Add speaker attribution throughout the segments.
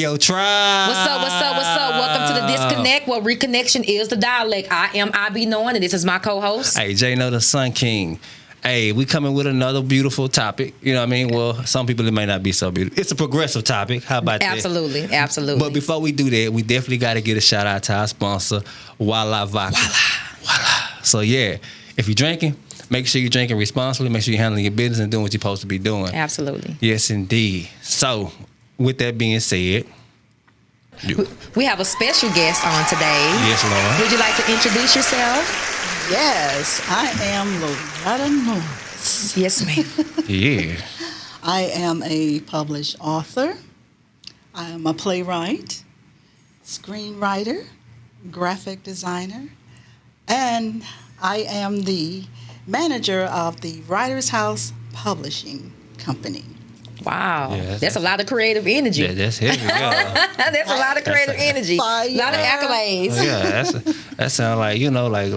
Speaker 1: Radio Tribe.
Speaker 2: What's up? Welcome to the Disconnect, where reconnection is the dialect. I am I.B. Knowing, and this is my co-host.
Speaker 1: Hey, Jay Know the Sun King. Hey, we coming with another beautiful topic. You know what I mean? Well, some people, it may not be so beautiful. It's a progressive topic. How about that?
Speaker 2: Absolutely.
Speaker 1: But before we do that, we definitely got to get a shout out to our sponsor, Voila Vodka. Voila. So, yeah, if you're drinking, make sure you're drinking responsibly. Make sure you're handling your business and doing what you're supposed to be doing.
Speaker 2: Absolutely.
Speaker 1: Yes, indeed. So, with that being said,
Speaker 2: we have a special guest on today.
Speaker 1: Yes, Lord.
Speaker 2: Would you like to introduce yourself?
Speaker 3: Yes, I am Loretta Norris.
Speaker 2: Yes, ma'am.
Speaker 1: Yeah.
Speaker 3: I am a published author. I am a playwright, screenwriter, graphic designer, and I am the manager of the Writers House Publishing Company.
Speaker 2: Wow.
Speaker 1: Yeah,
Speaker 2: that's a lot of creative energy.
Speaker 1: Yeah, that's heavy. Yeah.
Speaker 2: That's a lot of creative energy.
Speaker 3: Fire.
Speaker 2: A lot of accolades.
Speaker 1: Yeah, that sounds like, you know, like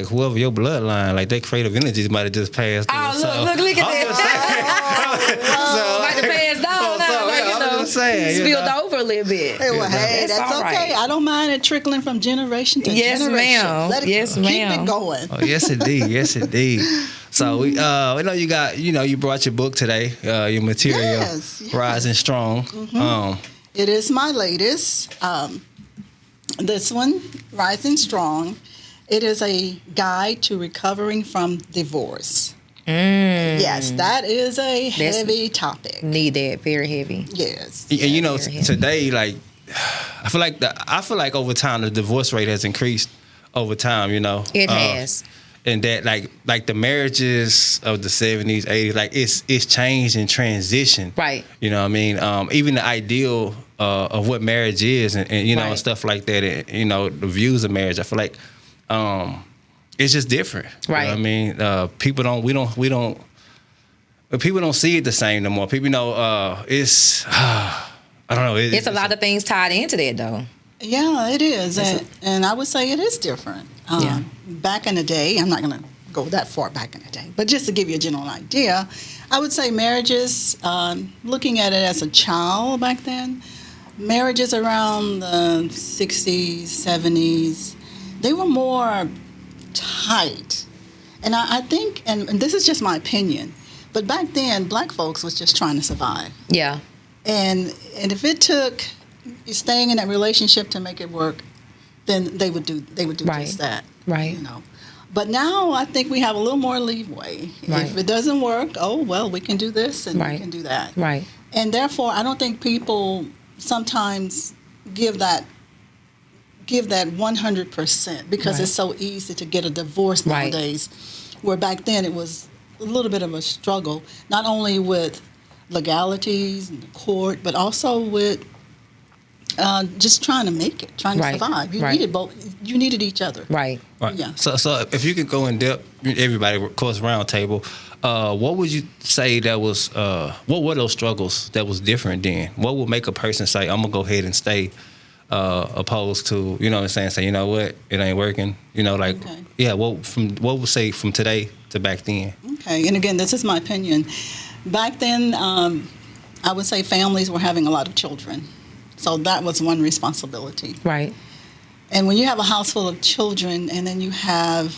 Speaker 1: whoever your bloodline, like their creative energies might have just passed through.
Speaker 2: Oh, look at that. Might have passed down now, spilled over a little bit.
Speaker 3: Hey, well, hey, that's okay.
Speaker 2: Right.
Speaker 3: I don't mind it trickling from generation to generation.
Speaker 2: Ma'am.
Speaker 3: Let it keep it going.
Speaker 1: Oh, yes, indeed. So we know you brought your book today, your material,
Speaker 3: yes.
Speaker 1: Rising Strong.
Speaker 3: Mm-hmm. It is my latest. This one, Rising Strong. It is a guide to recovering from divorce. Yes, that is a heavy topic.
Speaker 2: Need that, very heavy.
Speaker 3: Yes.
Speaker 1: And you know, today, like, I feel like over time the divorce rate has increased over time. You know,
Speaker 2: it has.
Speaker 1: And that like the marriages of the 70s, 80s, like it's changed and transitioned.
Speaker 2: Right.
Speaker 1: You know what I mean? Even the ideal of what marriage is and you know,
Speaker 2: right.
Speaker 1: and stuff like that, and, you know, the views of marriage, I feel like it's just different.
Speaker 2: Right.
Speaker 1: You know what I mean? People don't see it the same no more. People know it's I don't know.
Speaker 2: It's a lot of things tied into that though.
Speaker 3: Yeah, it is. And I would say it is different. Back in the day, I'm not going to go that far back in the day, but just to give you a general idea, I would say marriages, looking at it as a child back then, marriages around the 60s, 70s, they were more tight. And I think, and this is just my opinion, but back then, black folks was just trying to survive.
Speaker 2: Yeah.
Speaker 3: And if it took staying in that relationship to make it work, then they would do
Speaker 2: right.
Speaker 3: just that.
Speaker 2: Right.
Speaker 3: You know. But now I think we have a little more leeway.
Speaker 2: Right.
Speaker 3: If it doesn't work, oh well, we can do this and
Speaker 2: right.
Speaker 3: we can do that.
Speaker 2: Right.
Speaker 3: And therefore, I don't think people sometimes give that 100% because
Speaker 2: right.
Speaker 3: it's so easy to get a divorce
Speaker 2: right.
Speaker 3: nowadays. Where back then it was a little bit of a struggle, not only with legalities and the court, but also with just trying to make it, trying
Speaker 2: right.
Speaker 3: to survive. You
Speaker 2: right.
Speaker 3: needed both. You needed each other.
Speaker 2: Right.
Speaker 3: Yeah.
Speaker 1: So if you could go in depth, everybody, of course, round table, what would you say that was, what were those struggles that was different then? What would make a person say, I'm going to go ahead and stay, opposed to, you know what I'm saying, say, you know what, it ain't working? You know, like,
Speaker 3: okay.
Speaker 1: Yeah, what would say from today to back then?
Speaker 3: Okay, and again, this is my opinion. Back then, I would say families were having a lot of children. So that was one responsibility.
Speaker 2: Right.
Speaker 3: And when you have a house full of children and then you have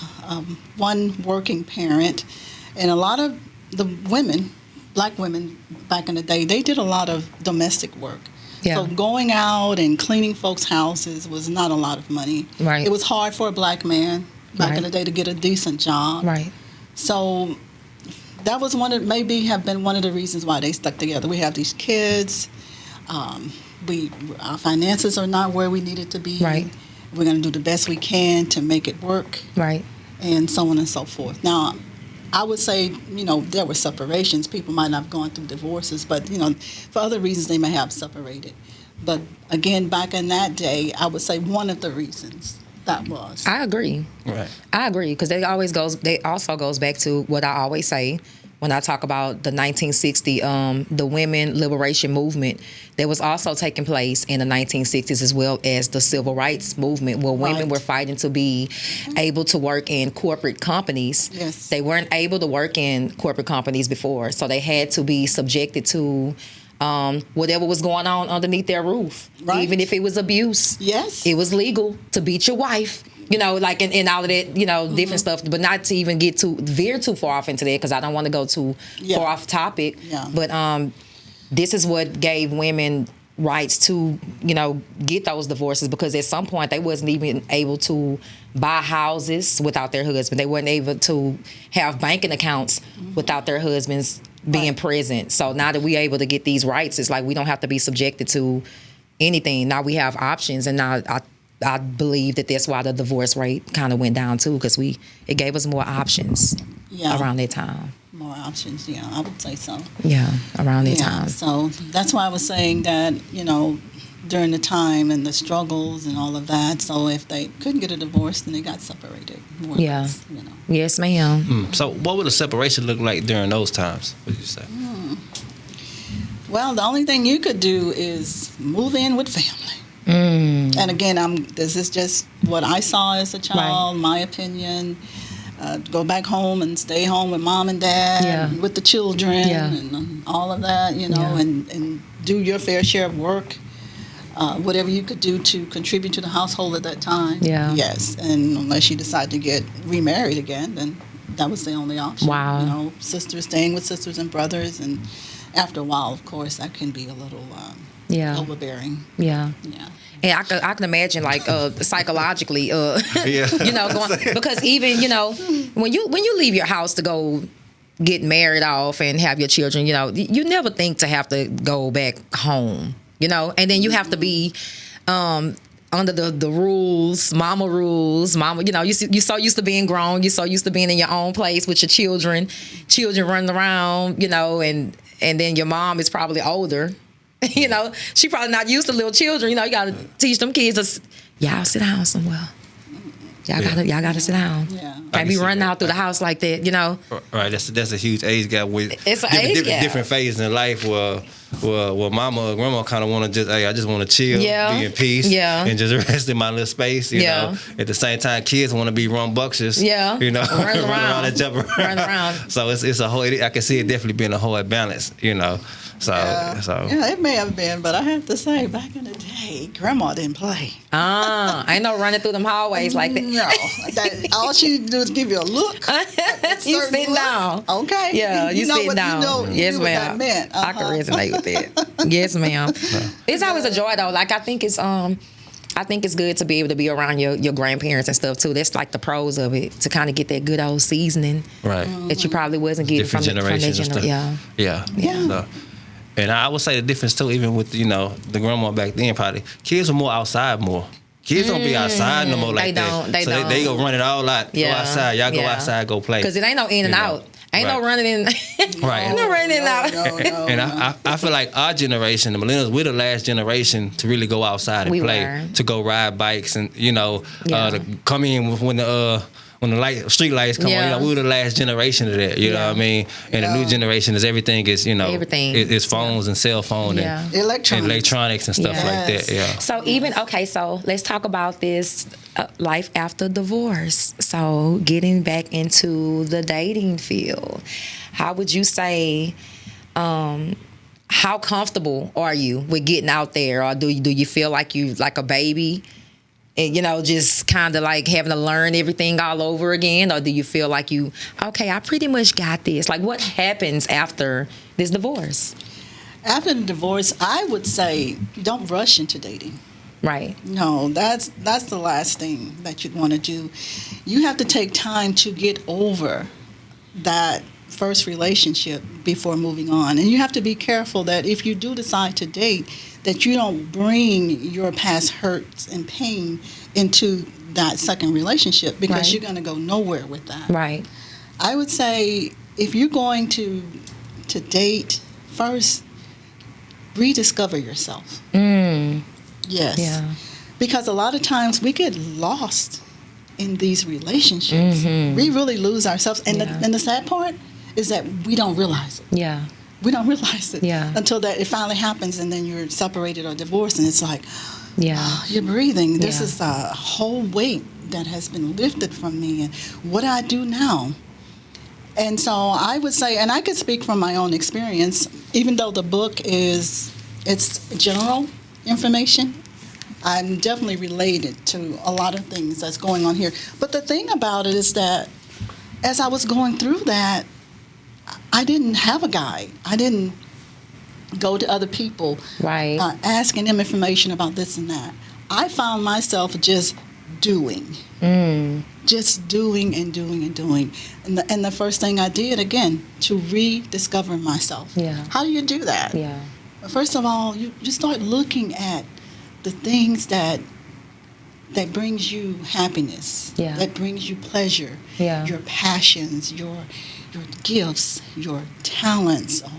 Speaker 3: one working parent, and a lot of the women, black women back in the day, they did a lot of domestic work.
Speaker 2: Yeah.
Speaker 3: So going out and cleaning folks' houses was not a lot of money.
Speaker 2: Right.
Speaker 3: It was hard for a black man back
Speaker 2: right.
Speaker 3: in the day to get a decent job.
Speaker 2: Right.
Speaker 3: So that was maybe have been one of the reasons why they stuck together. We have these kids. Our finances are not where we needed to be.
Speaker 2: Right.
Speaker 3: We're going to do the best we can to make it work.
Speaker 2: Right.
Speaker 3: And so on and so forth. Now, I would say, you know, there were separations. People might not have gone through divorces, but, you know, for other reasons they may have separated. But again, back in that day, I would say one of the reasons that was.
Speaker 2: I agree.
Speaker 1: Right.
Speaker 2: I agree, because they also goes back to what I always say when I talk about the 1960, the women liberation movement that was also taking place in the 1960s, as well as the civil rights movement, where women were fighting to be able to work in corporate companies.
Speaker 3: Yes.
Speaker 2: They weren't able to work in corporate companies before, so they had to be subjected to whatever was going on underneath their roof.
Speaker 3: Right.
Speaker 2: Even if it was abuse.
Speaker 3: Yes.
Speaker 2: It was legal to beat your wife. Like and all of that, different stuff, but not to even get veer too far off into that, because I don't want to go too far off topic.
Speaker 3: Yeah.
Speaker 2: But this is what gave women rights to, get those divorces, because at some point they wasn't even able to buy houses without their husband. They weren't able to have banking accounts without their husbands being present. So now that we're able to get these rights, it's like we don't have to be subjected to anything. Now we have options, and now I believe that that's why the divorce rate kind of went down too, because it gave us more options around that time.
Speaker 3: More options, yeah, I would say so.
Speaker 2: Yeah, around that time.
Speaker 3: So that's why I was saying that, during the time and the struggles and all of that. So if they couldn't get a divorce, then they got separated. More or less,
Speaker 2: Yes, ma'am.
Speaker 1: So what would a separation look like during those times, would you say?
Speaker 3: Well, the only thing you could do is move in with family. And again, this is just what I saw as a child, my opinion. Go back home and stay home with mom and dad, with the children, and all of that, and do your fair share of work, whatever you could do to contribute to the household at that time.
Speaker 2: Yeah.
Speaker 3: Yes, and unless you decide to get remarried again, then that was the only option.
Speaker 2: Wow.
Speaker 3: Sisters staying with sisters and brothers, and after a while, of course, that can be a little overbearing.
Speaker 2: Yeah. And I can imagine, like, psychologically, going, because even, when you leave your house to go get married off and have your children, you never think to have to go back home, and then you have to be under the rules, mama, you're so used to being grown, you're so used to being in your own place with your children running around, and then your mom is probably older. She probably not used to little children. You got to teach them kids y'all sit down somewhere. Y'all gotta sit down.
Speaker 3: Yeah.
Speaker 2: Can't be running out through the house like that.
Speaker 1: Right. That's a huge age gap with
Speaker 2: It's an age gap.
Speaker 1: different phases in life where mama or grandma kind of want to I just want to chill, be in peace, and just rest in my little space. You know. At the same time, kids want to be rambunctious.
Speaker 2: Yeah.
Speaker 1: Run
Speaker 2: around
Speaker 1: around and jump around.
Speaker 2: Run around.
Speaker 1: So it's a whole. I can see it definitely being a whole balance. So
Speaker 3: it may have been, but I have to say, back in the day, grandma didn't play.
Speaker 2: Ain't no running through them hallways like that.
Speaker 3: No, all she do is give you a look.
Speaker 2: You sitting down.
Speaker 3: Okay.
Speaker 2: Yeah, you sitting down. Yes, ma'am. I can resonate with that. Yes, ma'am. It's always a joy though. Like I think it's good to be able to be around your grandparents and stuff too. That's like the pros of it, to kind of get that good old seasoning,
Speaker 1: right?
Speaker 2: That you probably wasn't getting
Speaker 1: different
Speaker 2: from
Speaker 1: generations
Speaker 2: that generation.
Speaker 1: Yeah. So, and I would say the difference too, even with the grandma back then, probably kids were more outside more. Kids don't be outside no more like that. They go run it all out. Go outside. Y'all go outside, go play.
Speaker 2: Because it ain't no in and out. Ain't no running in.
Speaker 1: Right.
Speaker 2: No running in and out.
Speaker 3: No,
Speaker 1: and I feel like our generation, the millennials, we're the last generation to really go outside and play, to go ride bikes and to come in when the street lights come on. We were the last generation of that. You know what I mean? And the new generation is everything is
Speaker 2: everything.
Speaker 1: It's phones and cell phone and electronics and stuff like that. Yeah.
Speaker 2: So let's talk about this life after divorce. So getting back into the dating field, how would you say? How comfortable are you with getting out there, or do you feel like you like a baby? And, just kind of like having to learn everything all over again? Or do you feel like I pretty much got this? Like, what happens after this divorce?
Speaker 3: After the divorce, I would say don't rush into dating.
Speaker 2: Right.
Speaker 3: No, that's the last thing that you'd want to do. You have to take time to get over that first relationship before moving on. And you have to be careful that if you do decide to date, that you don't bring your past hurts and pain into that second relationship, because you're going to go nowhere with that.
Speaker 2: Right.
Speaker 3: I would say if you're going to date, first rediscover yourself. Yes. Yeah. Because a lot of times we get lost in these relationships. Mm-hmm. We really lose ourselves. And the sad part is that we don't realize it.
Speaker 2: Yeah.
Speaker 3: We don't realize it until that it finally happens, and then you're separated or divorced, and it's like, you're breathing. This is a whole weight that has been lifted from me, and what do I do now? And so I would say, and I could speak from my own experience, even though the book it's general information, I'm definitely related to a lot of things that's going on here. But the thing about it is that as I was going through that, I didn't have a guide. I didn't go to other people
Speaker 2: Right.
Speaker 3: Asking them information about this and that. I found myself just doing. Just doing and doing and doing. And the first thing I did, again, to rediscover myself.
Speaker 2: Yeah.
Speaker 3: How do you do that?
Speaker 2: Yeah.
Speaker 3: First of all, you start looking at the things that brings you happiness,
Speaker 2: Yeah.
Speaker 3: that brings you pleasure,
Speaker 2: Yeah.
Speaker 3: your passions, your gifts, your talents, or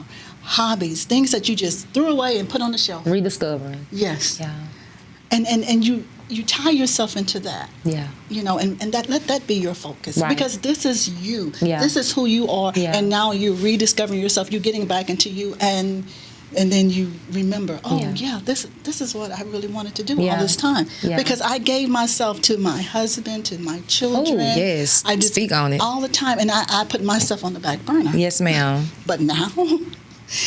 Speaker 3: hobbies, things that you just threw away and put on the shelf.
Speaker 2: Rediscovering.
Speaker 3: Yes.
Speaker 2: Yeah.
Speaker 3: And you tie yourself into that.
Speaker 2: Yeah.
Speaker 3: And that let that be your focus.
Speaker 2: Right.
Speaker 3: Because this is you.
Speaker 2: Yeah.
Speaker 3: This is who you are.
Speaker 2: Yeah.
Speaker 3: And now you're rediscovering yourself. You're getting back into you, and then you remember, this is what I really wanted to do all this time.
Speaker 2: Yeah.
Speaker 3: Because I gave myself to my husband, to my children.
Speaker 2: Oh, yes.
Speaker 3: I did
Speaker 2: Speak on it.
Speaker 3: all the time, and I put myself on the back burner.
Speaker 2: Yes, ma'am.
Speaker 3: But now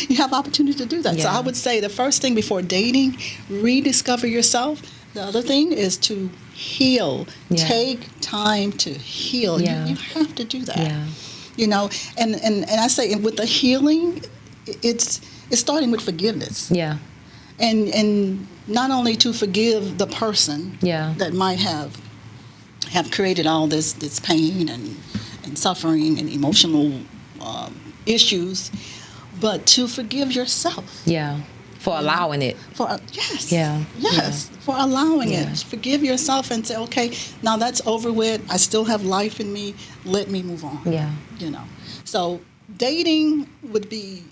Speaker 3: you have opportunity to do that. So
Speaker 2: Yeah.
Speaker 3: I would say the first thing before dating, rediscover yourself. The other thing is to heal.
Speaker 2: Yeah.
Speaker 3: Take time to heal.
Speaker 2: Yeah.
Speaker 3: You have to do that.
Speaker 2: Yeah.
Speaker 3: And I say with the healing, it's starting with forgiveness.
Speaker 2: Yeah.
Speaker 3: And not only to forgive the person
Speaker 2: Yeah.
Speaker 3: that might have created all this pain and suffering and emotional issues, but to forgive yourself.
Speaker 2: Yeah. For allowing it.
Speaker 3: Yes.
Speaker 2: Yeah.
Speaker 3: Yes. For allowing
Speaker 2: Yeah.
Speaker 3: it. Forgive yourself and say, okay, now that's over with. I still have life in me. Let me move on.
Speaker 2: Yeah.
Speaker 3: So dating would be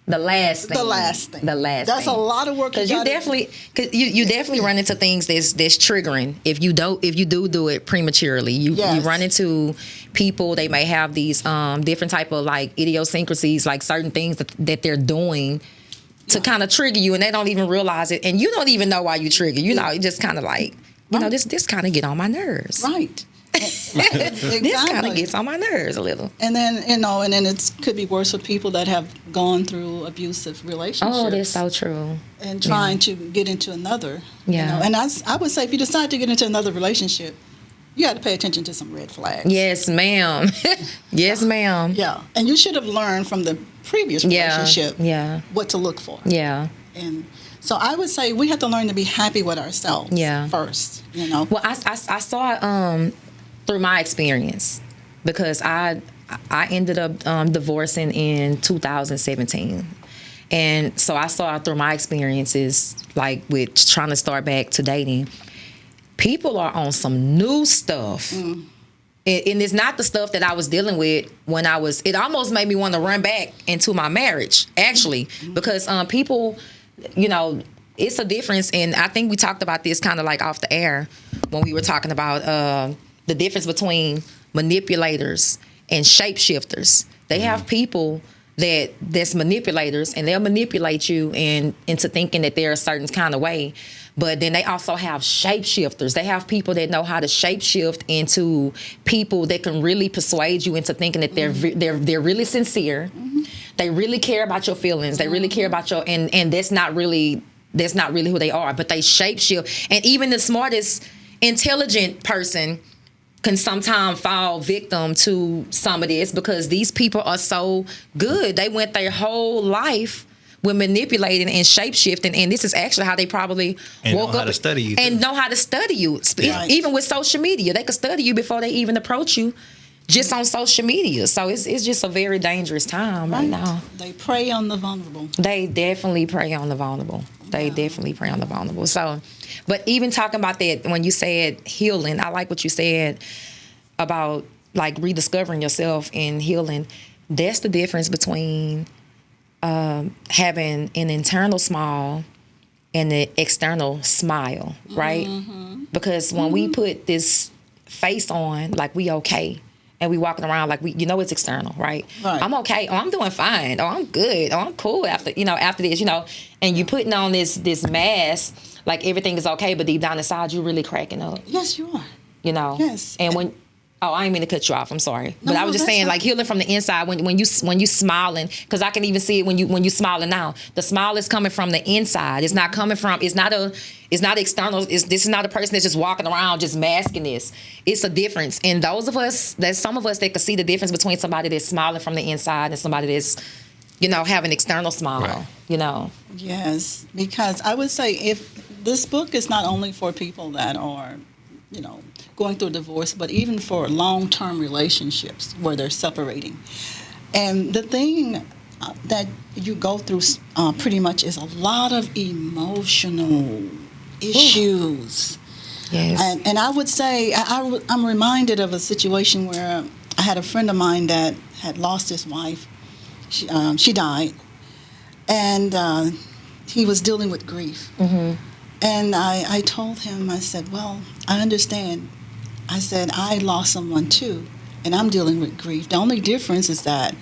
Speaker 2: The last thing.
Speaker 3: the last thing.
Speaker 2: That's
Speaker 3: That's a lot of work.
Speaker 2: Because you definitely run into things that's triggering if you do it prematurely. You run into people, they may have these different type of like idiosyncrasies, like certain things that they're doing to kind of trigger you, and they don't even realize it, and you don't even know why you trigger. You just kind of like, this kind of get on my nerves.
Speaker 3: Right. Exactly.
Speaker 2: This kind of gets on my nerves a little.
Speaker 3: And then it could be worse with people that have gone through abusive relationships.
Speaker 2: Oh, that's so true.
Speaker 3: And trying to get into another.
Speaker 2: Yeah.
Speaker 3: And I would say if you decide to get into another relationship, you got to pay attention to some red flags.
Speaker 2: Yes, ma'am. Yes, ma'am.
Speaker 3: Yeah. And you should have learned from the previous relationship what to look for.
Speaker 2: Yeah.
Speaker 3: And so I would say we have to learn to be happy with ourselves first.
Speaker 2: Well, I saw it through my experience, because I ended up divorcing in 2017. And so I saw it through my experiences, like with trying to start back to dating. People are on some new stuff. And it's not the stuff that I was dealing with when it almost made me want to run back into my marriage, actually, because people, it's a difference. And I think we talked about this kind of like off the air when we were talking about the difference between manipulators and shapeshifters. They have people that's manipulators, and they'll manipulate you into thinking that they're a certain kind of way. But then they also have shapeshifters. They have people that know how to shapeshift into people that can really persuade you into thinking that they're really sincere. They really care about your feelings. They really care about and that's not really who they are. But they shapeshift. And even the smartest, intelligent person can sometimes fall victim to some of this, because these people are so good. They went their whole life with manipulating and shape-shifting, and this is actually how they probably woke
Speaker 1: know
Speaker 2: up
Speaker 1: how to study you
Speaker 2: and
Speaker 1: too.
Speaker 2: know how to study you.
Speaker 3: Right.
Speaker 2: Even with social media, they could study you before they even approach you, just on social media. So it's just a very dangerous time right now.
Speaker 3: They prey on the vulnerable.
Speaker 2: They definitely prey on the vulnerable. Definitely prey on the vulnerable. So, but even talking about that, when you said healing, I like what you said about like rediscovering yourself and healing. That's the difference between having an internal smile and the external smile, right? Because when we put this face on, like we okay, and we walking around like it's external, right? I'm okay. Oh, I'm doing fine. Oh, I'm good. Oh, I'm cool after this, and you putting on this mask, like everything is okay, but deep down inside you really cracking up.
Speaker 3: Yes, you are.
Speaker 2: Yes.
Speaker 3: And
Speaker 2: Oh, I didn't mean to cut you off. I'm sorry, but
Speaker 3: No,
Speaker 2: I was just
Speaker 3: that's
Speaker 2: saying,
Speaker 3: fine.
Speaker 2: like healing from the inside when you smiling, because I can even see it when you smiling now. The smile is coming from the inside. It's not coming from. It's not external. This is not a person that's just walking around just masking this. It's a difference. And those of us, there's some of us that can see the difference between somebody that's smiling from the inside and somebody that's, have an external smile.
Speaker 1: Right.
Speaker 3: Yes, because I would say if this book is not only for people that are, going through a divorce, but even for long-term relationships where they're separating. And the thing that you go through pretty much is a lot of emotional issues.
Speaker 2: Yes.
Speaker 3: And I would say, I'm reminded of a situation where I had a friend of mine that had lost his wife. She died, and he was dealing with grief.
Speaker 2: Mm-hmm.
Speaker 3: And I told him, I said, well, I understand. I said, I lost someone too, and I'm dealing with grief. The only difference is that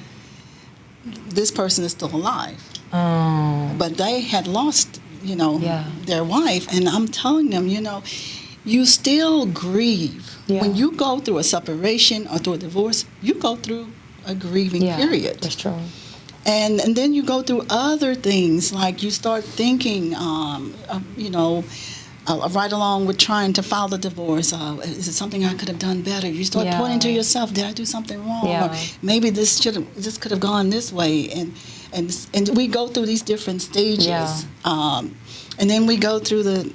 Speaker 3: this person is still alive. But they had lost, their wife. And I'm telling them, you still grieve.
Speaker 2: Yeah.
Speaker 3: When you go through a separation or through a divorce, you go through a grieving period.
Speaker 2: That's true.
Speaker 3: And then you go through other things, like you start thinking, right along with trying to file the divorce. Is it something I could have done better? You start pointing to yourself. Did I do something wrong?
Speaker 2: Yeah.
Speaker 3: Or maybe this could have gone this way. And we go through these different stages.
Speaker 2: Yeah.
Speaker 3: And then we go through the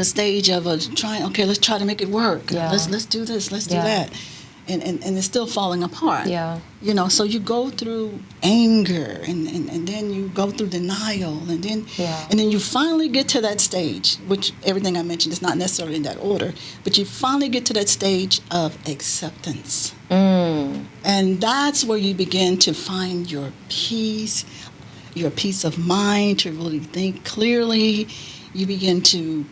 Speaker 3: stage of trying. Okay, let's try to make it work.
Speaker 2: Yeah.
Speaker 3: Let's do this. Let's do that. And it's still falling apart.
Speaker 2: Yeah.
Speaker 3: So you go through anger, and then you go through denial, and then you finally get to that stage, which everything I mentioned is not necessarily in that order, but you finally get to that stage of acceptance. And that's where you begin to find your peace of mind, to really think clearly. You begin to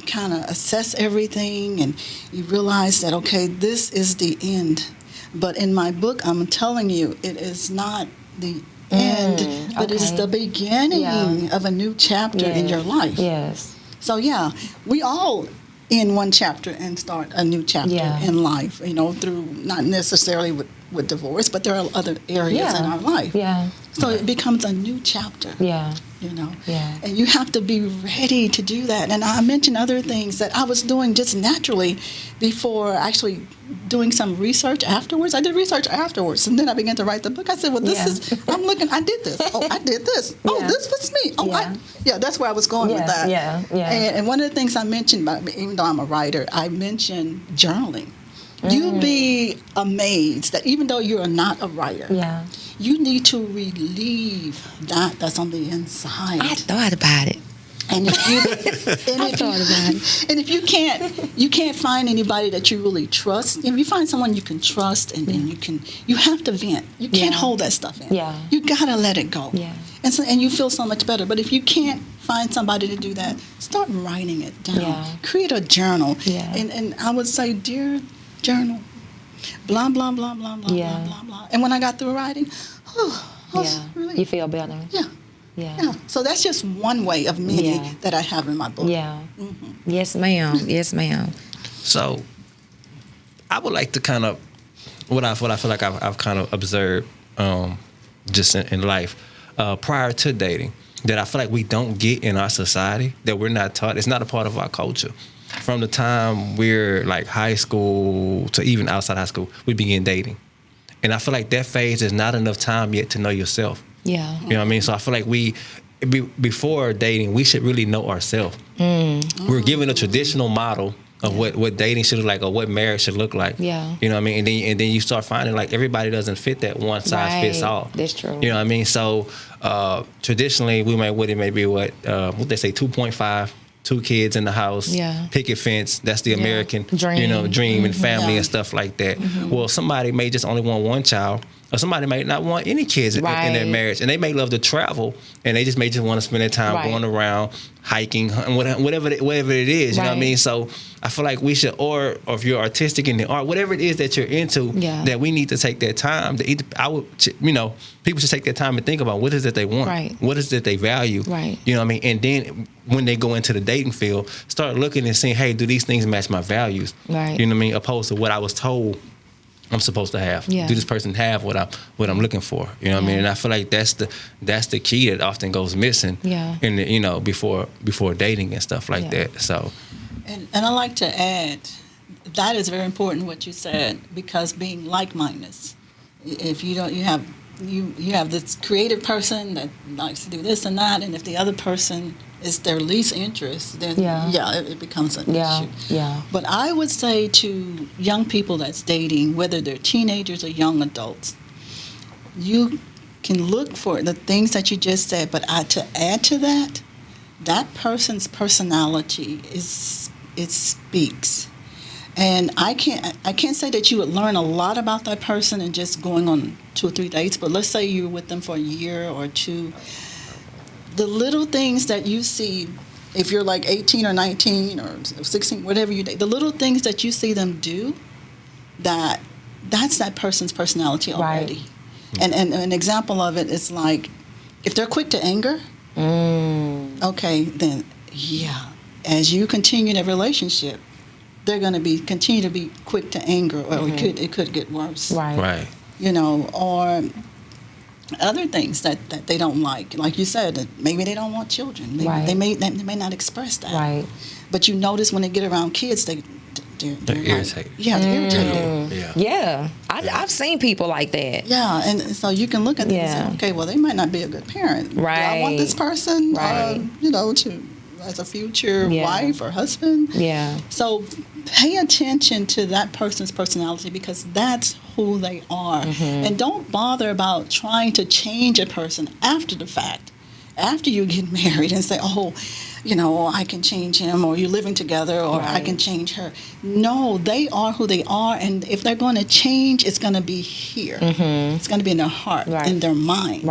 Speaker 3: kind of assess everything, and you realize that, okay, this is the end. But in my book, I'm telling you, it is not the end, but it is the beginning of a new chapter in your life.
Speaker 2: Yes.
Speaker 3: So, we all end one chapter and start a new chapter in life, through not necessarily with divorce, but there are other areas in our life.
Speaker 2: Yeah.
Speaker 3: So it becomes a new chapter.
Speaker 2: Yeah.
Speaker 3: Yeah. And you have to be ready to do that. And I mentioned other things that I was doing just naturally before actually doing some research afterwards. I did research afterwards, and then I began to write the book. I said, well, I did this. Oh, I did this. Oh, this was me. Oh, that's where I was going with that.
Speaker 2: Yeah.
Speaker 3: And one of the things I mentioned, even though I'm a writer, I mentioned journaling. You'd be amazed that even though you're not a writer, you need to relieve that's on the inside.
Speaker 2: I thought about it.
Speaker 3: And if you can't find anybody that you really trust, if you find someone you can trust, and you have to vent. You can't hold that stuff in.
Speaker 2: Yeah.
Speaker 3: You gotta let it go.
Speaker 2: Yeah.
Speaker 3: And you feel so much better. But if you can't find somebody to do that, start writing it down.
Speaker 2: Yeah.
Speaker 3: Create a journal.
Speaker 2: Yeah.
Speaker 3: And I would say, dear journal, blah blah blah blah blah blah blah blah. And when I got through writing,
Speaker 2: you feel better.
Speaker 3: Yeah. So that's just one way of many that I have in my book.
Speaker 2: Yeah. Mm-hmm. Yes, ma'am. Yes, ma'am.
Speaker 1: So I would like to kind of what I feel like I've kind of observed just in life prior to dating, that I feel like we don't get in our society, that we're not taught. It's not a part of our culture. From the time we're like high school to even outside high school, we begin dating. And I feel like that phase is not enough time yet to know yourself.
Speaker 2: Yeah.
Speaker 1: You know what I mean? So I feel like before dating, we should really know ourselves. We're given a traditional model of what dating should look like, or what marriage should look like.
Speaker 2: Yeah.
Speaker 1: You know what I mean? And then you start finding like everybody doesn't fit that one size fits all.
Speaker 2: That's true.
Speaker 1: You know what I mean? So traditionally, we may be what they say, 2.5. 2 kids in the house, picket fence. That's the American dream, dream and family and stuff like that. Well, somebody may just only want one child, Or somebody might not want any kids in their marriage, and they may love to travel, and they just may just want to spend their time going around hiking, whatever it is. You know what I mean? So I feel like we should, or if you're artistic in the art, whatever it is that you're into, that we need to take that time. People should take that time and think about what is it they want, what is it they value. You know what I mean? And then when they go into the dating field, start looking and seeing, hey, do these things match my values? You know what I mean? Opposed to what I was told I'm supposed to have. Do this person have what I'm looking for? You know what I mean? And I feel like that's the key that often goes missing in the, before dating and stuff like that. So
Speaker 3: and I like to add that is very important what you said, because being like-minded. If you don't, you have this creative person that likes to do this and that, and if the other person is their least interest, then it becomes an issue. But I would say to young people that's dating, whether they're teenagers or young adults, you can look for the things that you just said, but to add to that person's personality it speaks. And I can't say that you would learn a lot about that person in just going on 2 or 3 dates, but let's say you're with them for a year or two. The little things that you see, if you're like 18 or 19 or 16, whatever you date, the little things that you see them do, that's that person's personality already. And an example of it is like, if they're quick to anger, okay, then as you continue the relationship, they're going to continue to be quick to anger, or it could get worse. Right. Or other things that they don't like you said, that maybe they don't want children. They may not express that. Right. But you notice when they get around kids, they're irritated. They're irritated.
Speaker 2: Yeah. I've seen people like that.
Speaker 3: Yeah, and so you can look at them and say, okay, well, they might not be a good parent. Right. Do I want this person, as a future wife or husband? Yeah. So pay attention to that person's personality, because that's who they are. And don't bother about trying to change a person after the fact, after you get married, and say, I can change him, or you're living together, or I can change her. No, they are who they are, and if they're going to change, it's going to be here. It's going to be in their heart, in their mind.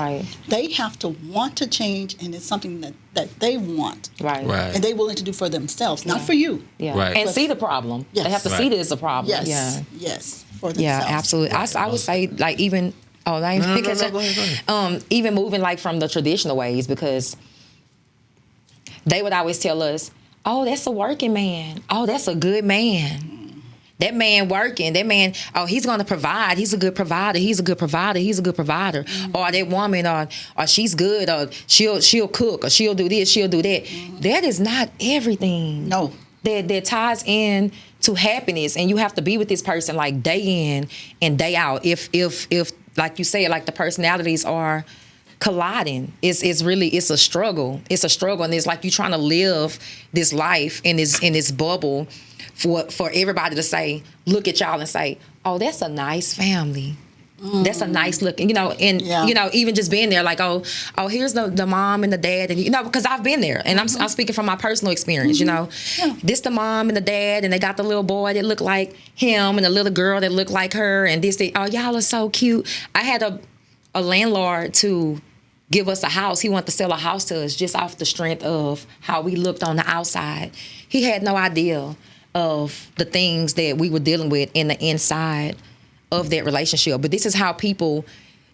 Speaker 3: They have to want to change, and it's something that they want. And they're willing to do for themselves, not for you.
Speaker 2: And see the problem. They have to see that it's a problem.
Speaker 3: Yes, for themselves.
Speaker 2: Yeah, absolutely. I would say, like, even... go ahead. Even moving like from the traditional ways, because they would always tell us, that's a working man. That's a good man. That man working. That man, he's going to provide. He's a good provider. He's a good provider. He's a good provider. Or that woman, or she's good, or she'll cook, or she'll do this, she'll do that. That is not everything.
Speaker 3: No.
Speaker 2: That ties in to happiness, and you have to be with this person like day in and day out. If like you say, like the personalities are colliding, it's a struggle. It's a struggle, and it's like you're trying to live this life in this bubble for everybody to say, look at y'all and say, that's a nice family. That's a nice looking, even just being there, like, here's the mom and the dad, and because I've been there, and I'm speaking from my personal experience, this the mom and the dad, and they got the little boy that looked like him, and the little girl that looked like her, and y'all are so cute. I had a landlord to give us a house. He wanted to sell a house to us just off the strength of how we looked on the outside. He had no idea of the things that we were dealing with in the inside of that relationship. But this is how people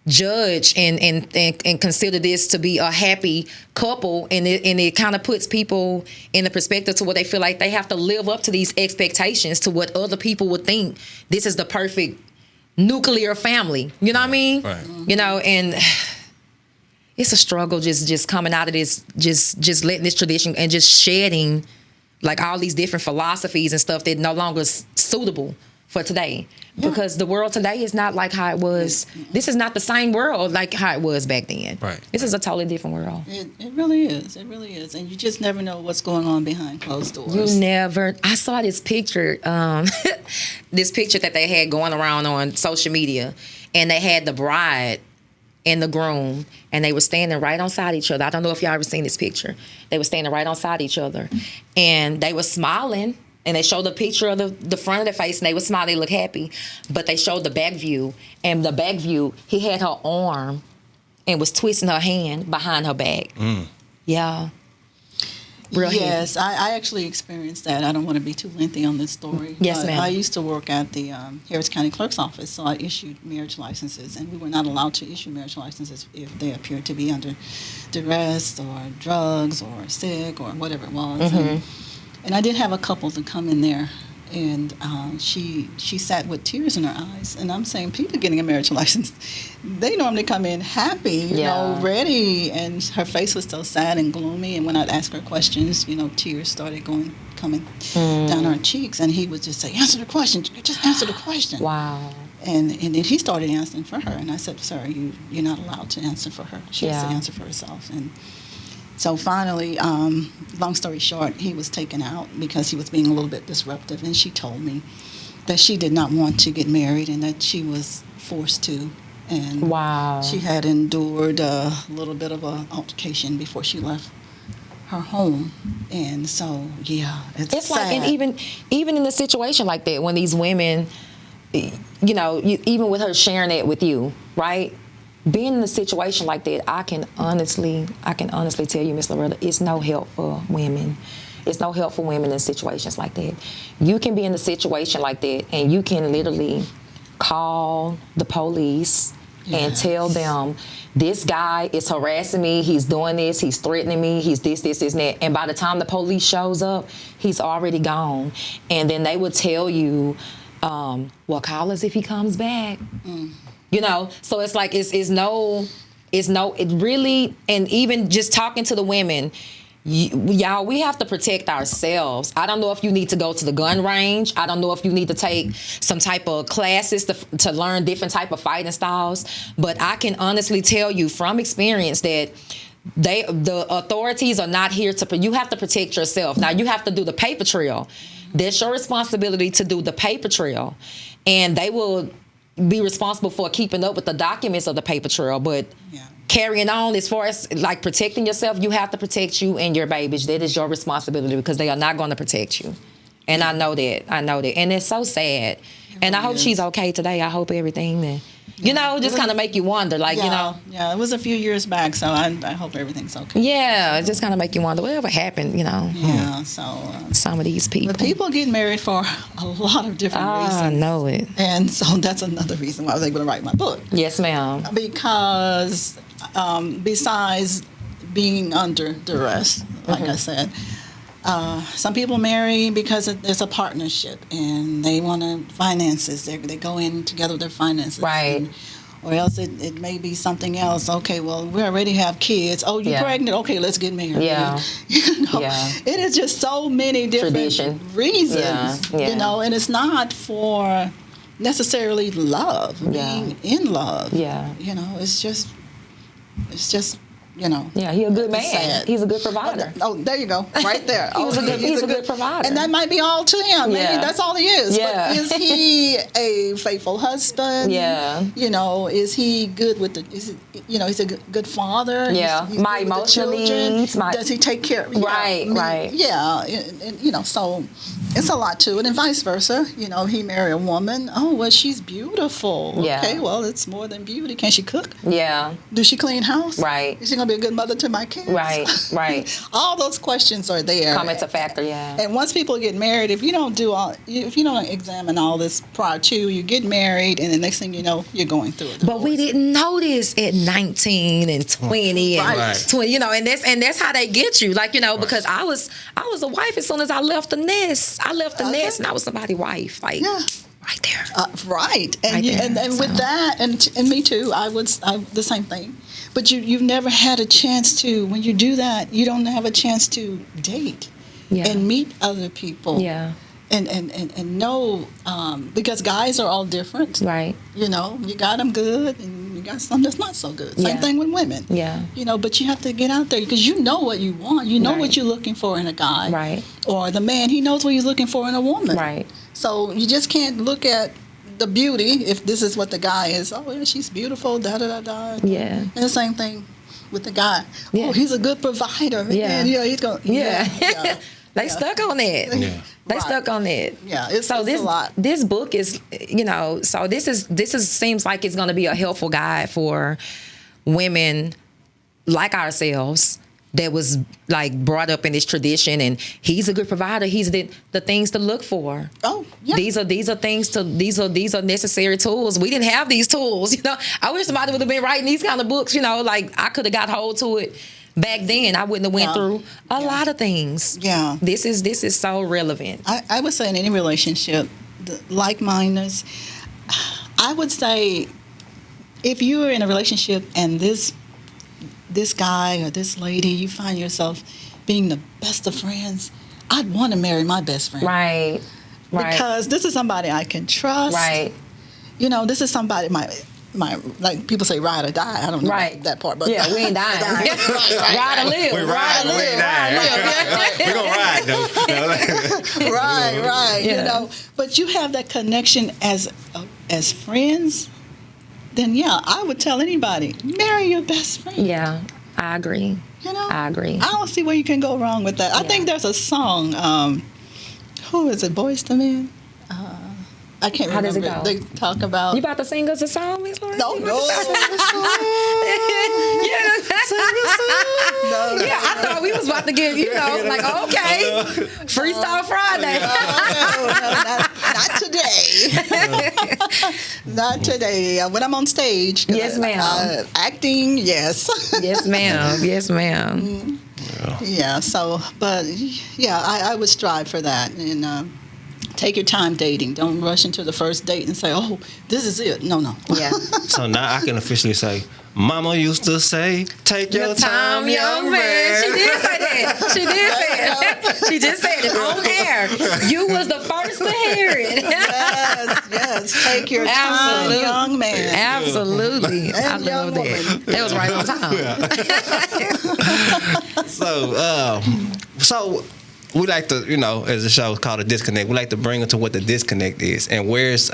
Speaker 2: judge and consider this to be a happy couple, and it kind of puts people in the perspective to where they feel like they have to live up to these expectations to what other people would think this is the perfect nuclear family. You know what I mean? Right. And it's a struggle just coming out of this, just letting this tradition and just shedding like all these different philosophies and stuff that no longer is suitable for today. Because the world today is not like how it was. This is not the same world like how it was back then. Right. This is a totally different world.
Speaker 3: It really is. It really is. And you just never know what's going on behind closed doors.
Speaker 2: You never. I saw this picture, this picture that they had going around on social media, and they had the bride and the groom, and they were standing right on side each other. I don't know if y'all ever seen this picture. They were standing right on side each other, and they were smiling. And they showed the picture of the front of their face, and they would smile, they look happy. But they showed the back view, and the back view, he had her arm and was twisting her hand behind her back. Yeah. Real
Speaker 3: yes, I actually experienced that. I don't want to be too lengthy on this story.
Speaker 2: Yes, ma'am.
Speaker 3: I used to work at the Harris County Clerk's Office, so I issued marriage licenses, and we were not allowed to issue marriage licenses if they appeared to be under duress or drugs or sick or whatever it was. And I did have a couple to come in there, and she sat with tears in her eyes. And I'm saying, people getting a marriage license, they normally come in happy, you know, ready. And her face was still sad and gloomy. And when I'd ask her questions, you know, tears started coming down her cheeks. And he would just say, answer the question, just answer the question.
Speaker 2: Wow.
Speaker 3: And then he started answering for her. And I said, sir, you're not allowed to answer for her. She has to answer for herself. And so finally, long story short, he was taken out because he was being a little bit disruptive. And she told me that she did not want to get married and that she was forced to. And she had endured a little bit of an altercation before she left her home. And so, yeah, it's sad.
Speaker 2: Like, and even in a situation like that, when these women, you know, even with her sharing it with you, right? Being in a situation like that, I can honestly tell you, Miss Loretta, it's no help for women. It's no help for women in situations like that. You can be in a situation like that, and you can literally call the police and tell them, this guy is harassing me, he's doing this, he's threatening me, he's this, and that. And by the time the police shows up, he's already gone. And then they would tell you, well, call us if he comes back. You know, so it's like, it really, and even just talking to the women, y'all, we have to protect ourselves. I don't know if you need to go to the gun range. I don't know if you need to take some type of classes to learn different type of fighting styles. But I can honestly tell you from experience that the authorities are not here you have to protect yourself. Now, you have to do the paper trail. That's your responsibility to do the paper trail. And they will be responsible for keeping up with the documents of the paper trail, but carrying on as far as like protecting yourself, you have to protect you and your babies. That is your responsibility because they are not going to protect you. And I know that. And it's so sad. And I hope she's okay today. I hope everything you know, just kind of make you wonder, like, you know.
Speaker 3: Yeah, it was a few years back, so I hope everything's okay.
Speaker 2: Yeah, it just kind of make you wonder, whatever happened, you know.
Speaker 3: Yeah, so.
Speaker 2: Some of these people.
Speaker 3: But people get married for a lot of different reasons.
Speaker 2: I know it.
Speaker 3: And so that's another reason why I was able to write my book.
Speaker 2: Yes, ma'am.
Speaker 3: Because besides being under duress, like I said, some people marry because it's a partnership and they want finances. They go in together with their finances.
Speaker 2: Right.
Speaker 3: Or else it may be something else. Okay, well, we already have kids. Oh, you're pregnant? Okay, let's get married.
Speaker 2: Yeah.
Speaker 3: You know, it is just so many different reasons, you know, and it's not for necessarily love, being in love. Yeah. You know, it's just, you know.
Speaker 2: Yeah, he's a good man. Sad. He's a good provider.
Speaker 3: Oh, there you go. Right there.
Speaker 2: He's a good provider.
Speaker 3: And that might be all to him. Maybe that's all he is.
Speaker 2: Yeah.
Speaker 3: But is he a faithful husband?
Speaker 2: Yeah.
Speaker 3: You know, is he good with he's a good father?
Speaker 2: Yeah.
Speaker 3: He's
Speaker 2: my emotional needs.
Speaker 3: Does he take care of
Speaker 2: Right.
Speaker 3: Yeah. And, you know, so it's a lot to it. And vice versa. You know, he married a woman. Oh, well, she's beautiful.
Speaker 2: Yeah.
Speaker 3: Okay, well, it's more than beauty. Can she cook?
Speaker 2: Yeah.
Speaker 3: Does she clean house?
Speaker 2: Right.
Speaker 3: Is she going to be a good mother to my kids?
Speaker 2: Right.
Speaker 3: All those questions are there.
Speaker 2: Come into factor,
Speaker 3: And once people get married, if you don't examine all this prior to, you get married, and the next thing you know, you're going through it.
Speaker 2: But we didn't know this at 19 and 20 and 20, you know, and that's how they get you. Like, you know, because I was a wife as soon as I left the nest. I left the nest and I was somebody's wife. Like, right there.
Speaker 3: Right. And with that, and me too, I the same thing. But you've never had a chance to, when you do that, you don't have a chance to date and meet other people. Yeah. And know, because guys are all different. Right. You know, you got them good and you got some that's not so good. Same thing with women. Yeah. You know, but you have to get out there because you know what you want. You know what you're looking for in a guy. Right. Or the man, he knows what he's looking for in a woman. Right. So you just can't look at the beauty, if this is what the guy is. Oh, yeah, she's beautiful, da-da-da-da. Yeah. And the same thing with the guy. Yeah. Oh, he's a good provider. Yeah. And, you know, he's going,
Speaker 2: They stuck on that.
Speaker 1: Yeah.
Speaker 2: They
Speaker 3: Right.
Speaker 2: stuck on that.
Speaker 3: Yeah, it's
Speaker 2: so
Speaker 3: a lot.
Speaker 2: This book is, so this is seems like it's going to be a helpful guide for women like ourselves that was like brought up in this tradition, and he's a good provider. He's the things to look for.
Speaker 3: Oh, yeah.
Speaker 2: These are necessary tools. We didn't have these tools, I wish somebody would have been writing these kind of books, like I could have got hold to it back then. I wouldn't have went through a lot of things.
Speaker 3: Yeah.
Speaker 2: This is so relevant.
Speaker 3: I would say in any relationship, like-mindedness, I would say if you are in a relationship and this guy or this lady, you find yourself being the best of friends, I'd want to marry my best friend.
Speaker 2: Right.
Speaker 3: Because this is somebody I can trust.
Speaker 2: Right.
Speaker 3: This is somebody, my like people say ride or die. I don't know that part. But
Speaker 2: yeah, we ain't dying. Ride or live.
Speaker 1: We ride, we ain't dying. We're going to ride, though.
Speaker 3: Right.
Speaker 2: Yeah.
Speaker 3: But you have that connection as friends, then I would tell anybody, marry your best friend.
Speaker 2: Yeah, I agree. I agree.
Speaker 3: I don't see where you can go wrong with that. I think there's a song, who is it, Boyz II Men? I can't remember.
Speaker 2: How does it go?
Speaker 3: They talk about...
Speaker 2: You about to sing us a song, Miss Loretta?
Speaker 3: No.
Speaker 2: Yeah, I thought we was about to get, like, okay, Freestyle Friday.
Speaker 3: Not today. Not today. When I'm on stage.
Speaker 2: Yes, ma'am.
Speaker 3: Acting, yes.
Speaker 2: Yes, ma'am. Yes, ma'am.
Speaker 3: Yeah, so, but, I would strive for that. And take your time dating. Don't rush into the first date and say, oh, this is it. No.
Speaker 2: Yeah.
Speaker 1: So now I can officially say, Mama used to say, take your time, young man.
Speaker 2: She did say that. She just said it on air. You was the first to hear it.
Speaker 3: Yes. Take your time, young man.
Speaker 2: Absolutely. I
Speaker 3: And
Speaker 2: love
Speaker 3: young
Speaker 2: that.
Speaker 3: woman.
Speaker 2: That was right on time.
Speaker 1: So we like to, as the show is called A Disconnect, we like to bring it to what the disconnect is and where's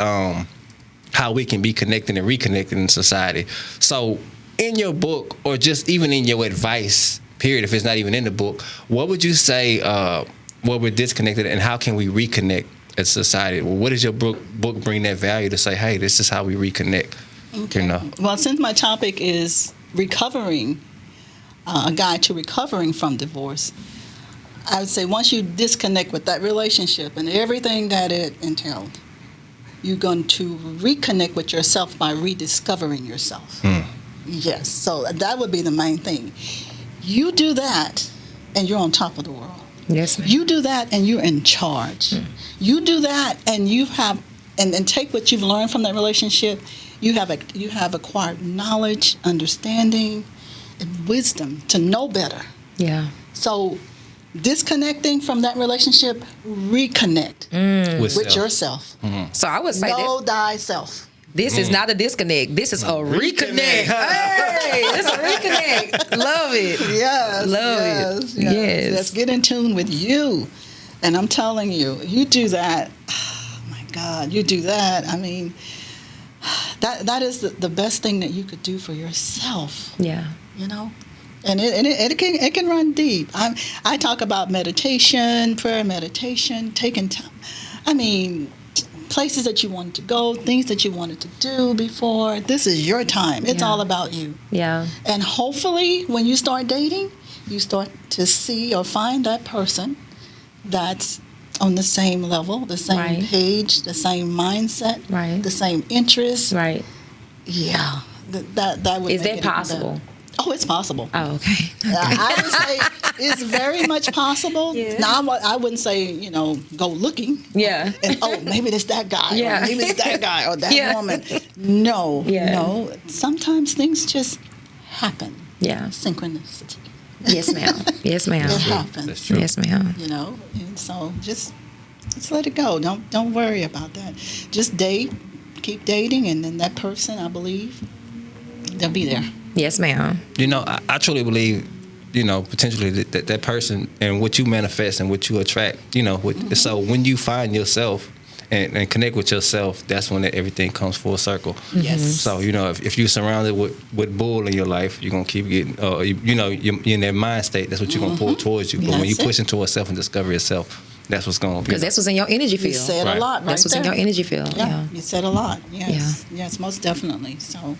Speaker 1: how we can be connected and reconnected in society. So in your book, or just even in your advice, period, if it's not even in the book, what would you say where we're disconnected and how can we reconnect as society? Well, what does your book bring that value to say, hey, this is how we reconnect?
Speaker 3: Okay. Well, since my topic is recovering, a guide to recovering from divorce, I would say once you disconnect with that relationship and everything that it entailed, you're going to reconnect with yourself by rediscovering yourself. Yes, so that would be the main thing. You do that, and you're on top of the world.
Speaker 2: Yes, ma'am.
Speaker 3: You do that, and you're in charge. You do that, and you have, and take what you've learned from that relationship. You have acquired knowledge, understanding, and wisdom to know better.
Speaker 2: Yeah.
Speaker 3: So, disconnecting from that relationship, reconnect with yourself.
Speaker 2: So I would say
Speaker 3: Know thyself.
Speaker 2: this is not a disconnect. This is a reconnect. Hey, it's a reconnect. Love it.
Speaker 3: Yes.
Speaker 2: Love it. Yes.
Speaker 3: Let's get in tune with you. And I'm telling you, you do that. Oh my God, you do that. I mean, that is the best thing that you could do for yourself.
Speaker 2: Yeah.
Speaker 3: And it can run deep. I talk about meditation, prayer meditation, taking time. I mean, places that you wanted to go, things that you wanted to do before. This is your time. It's all about you.
Speaker 2: Yeah.
Speaker 3: And hopefully, when you start dating, you start to see or find that person that's on the same level, the same page, the same mindset, the same interests.
Speaker 2: Right.
Speaker 3: Yeah. That would
Speaker 2: Is
Speaker 3: make
Speaker 2: that
Speaker 3: it
Speaker 2: possible?
Speaker 3: better. Oh, it's possible.
Speaker 2: Oh, okay.
Speaker 3: I would say it's very much possible.
Speaker 2: Yeah.
Speaker 3: Now, I wouldn't say, go looking.
Speaker 2: Yeah.
Speaker 3: And, maybe it's that guy.
Speaker 2: Yeah.
Speaker 3: Or maybe it's that guy or that woman. No.
Speaker 2: Yeah.
Speaker 3: No. Sometimes things just happen.
Speaker 2: Yeah.
Speaker 3: Synchronicity.
Speaker 2: Yes, ma'am. Yes, ma'am.
Speaker 3: It happens.
Speaker 1: That's true.
Speaker 2: Yes, ma'am.
Speaker 3: And so just let it go. Don't worry about that. Just date, keep dating, and then that person, I believe, they'll be there.
Speaker 2: Yes, ma'am.
Speaker 1: I truly believe, potentially that person and what you manifest and what you attract, so when you find yourself and connect with yourself, that's when everything comes full circle.
Speaker 3: Yes.
Speaker 1: So, if you're surrounded with bull in your life, you're going to keep getting, you're in that mind state. That's what you're going to pull towards you. But when you push into yourself and discover yourself, that's what's going to be.
Speaker 2: Because that's what's in your energy field.
Speaker 3: You said a lot right
Speaker 2: That's what's in your energy field. Yeah.
Speaker 3: You said a lot. Yes. Yes, most definitely. So,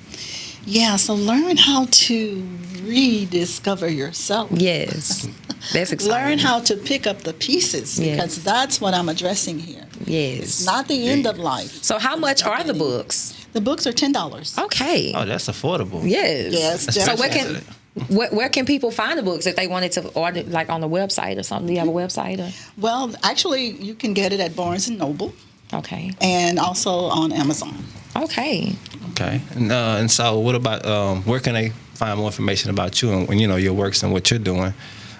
Speaker 3: so learn how to rediscover yourself.
Speaker 2: Yes. That's exciting.
Speaker 3: Learn how to pick up the pieces, because that's what I'm addressing here.
Speaker 2: Yes.
Speaker 3: It's not the end of life.
Speaker 2: So how much are the books?
Speaker 3: The books are $10.
Speaker 2: Okay.
Speaker 1: Oh, that's affordable.
Speaker 2: Yes.
Speaker 3: Yes.
Speaker 2: So
Speaker 3: definitely.
Speaker 2: where can people find the books if they wanted to order, like on the website or something? Do you have a website? Or?
Speaker 3: Well, actually, you can get it at Barnes & Noble.
Speaker 2: Okay.
Speaker 3: And also on Amazon.
Speaker 2: Okay.
Speaker 1: Okay. And so what about, where can they find more information about you and your works and what you're doing?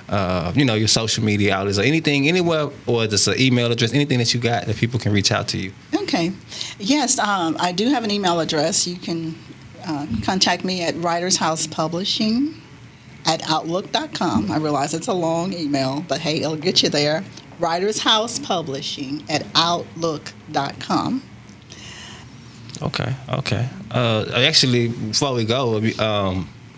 Speaker 1: Your social media outlets or anything, anywhere, or just an email address, anything that you got that people can reach out to you.
Speaker 3: Okay. Yes, I do have an email address. You can contact me at writersHousePublishing@outlook.com. I realize it's a long email, but hey, it'll get you there. writersHousePublishing@outlook.com.
Speaker 1: Okay. Actually, before we go, we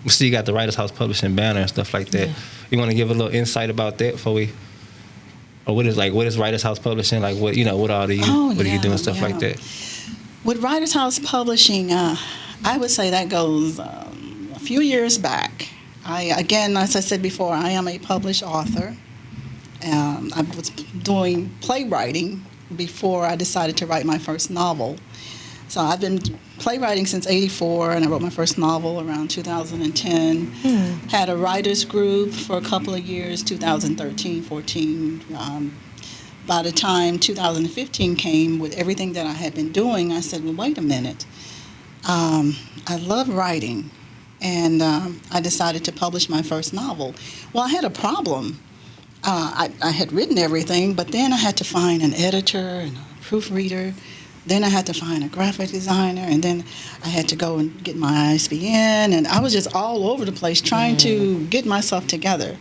Speaker 1: see you got the Writers House Publishing banner and stuff like that. Yeah. You want to give a little insight about that before we, or what is Writers House Publishing like? What all do you what do you do and stuff like that?
Speaker 3: With Writers House Publishing, I would say that goes a few years back. Again, as I said before, I am a published author. I was doing playwriting before I decided to write my first novel. So I've been playwriting since '84, and I wrote my first novel around 2010. Had a writers group for a couple of years, 2013, 14. By the time 2015 came, with everything that I had been doing, I said, well, wait a minute. I love writing, and I decided to publish my first novel. Well, I had a problem. I had written everything, but then I had to find an editor and a proofreader. Then I had to find a graphic designer, and then I had to go and get my ISBN, and I was just all over the place trying to get myself together.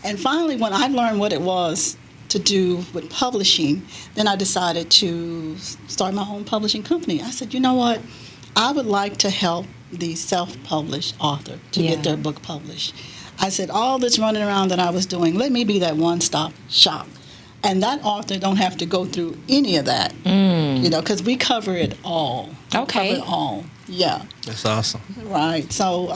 Speaker 3: And finally, when I learned what it was to do with publishing, then I decided to start my own publishing company. I said, you know what? I would like to help the self-published author to get their book published. I said, all this running around that I was doing, let me be that one-stop shop. And that author don't have to go through any of that, because we cover it all.
Speaker 2: Okay.
Speaker 3: We cover it all. Yeah.
Speaker 1: That's awesome.
Speaker 3: Right. So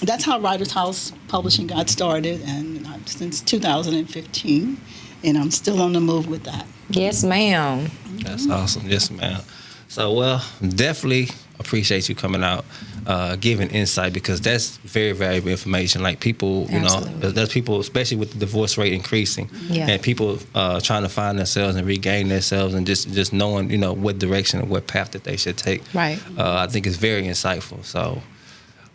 Speaker 3: that's how Writers House Publishing got started, and since 2015, and I'm still on the move with that.
Speaker 2: Yes, ma'am.
Speaker 1: That's awesome. Yes, ma'am. So, well, definitely appreciate you coming out, giving insight, because that's very valuable information. Like people, there's people, especially with the divorce rate increasing, and people trying to find themselves and regain themselves, and just knowing, what direction and what path that they should take.
Speaker 2: Right.
Speaker 1: I think it's very insightful. So,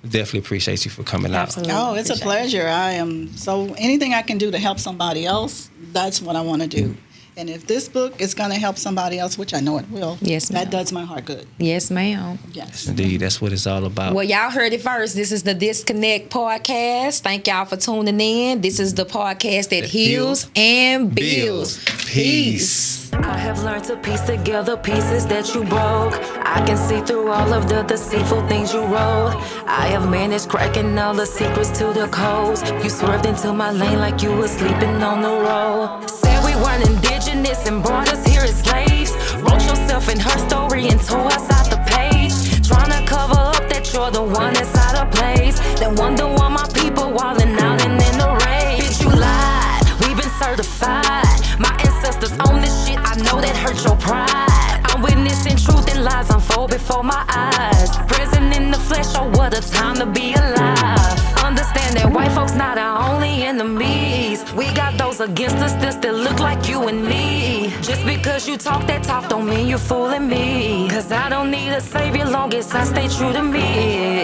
Speaker 1: definitely appreciate you for coming
Speaker 2: Absolutely.
Speaker 1: out.
Speaker 3: Oh, it's a pleasure. I am anything I can do to help somebody else, that's what I want to do. And if this book is going to help somebody else, which I know it will,
Speaker 2: yes, ma'am,
Speaker 3: that does my heart good.
Speaker 2: Yes, ma'am.
Speaker 3: Yes.
Speaker 1: Indeed, that's what it's all about.
Speaker 2: Well, y'all heard it first. This is the Disconnect podcast. Thank y'all for tuning in. This is the podcast that heals and builds.
Speaker 1: Peace.
Speaker 4: I have learned to piece together pieces that you broke. I can see through all of the deceitful things you wrote. I have managed cracking all the secrets to the codes. You swerved into my lane like you were sleeping on the road. Said we weren't indigenous and brought us here as slaves. Wrote yourself in her story and tore us out the page. Trying to cover up that you're the one that's out of place. Then wonder why my people wildin' out and in the rage. Bitch, you lied, we've been certified. My ancestors own this shit, I know that hurt your pride. I'm witnessing truth and lies unfold before my eyes. Present in the flesh, oh what a time to be alive. Understand that white folks not our only enemies. We got those against us that still look like you and me. Just because you talk that talk don't mean you're fooling me. Cause I don't need a savior long as I stay true to me.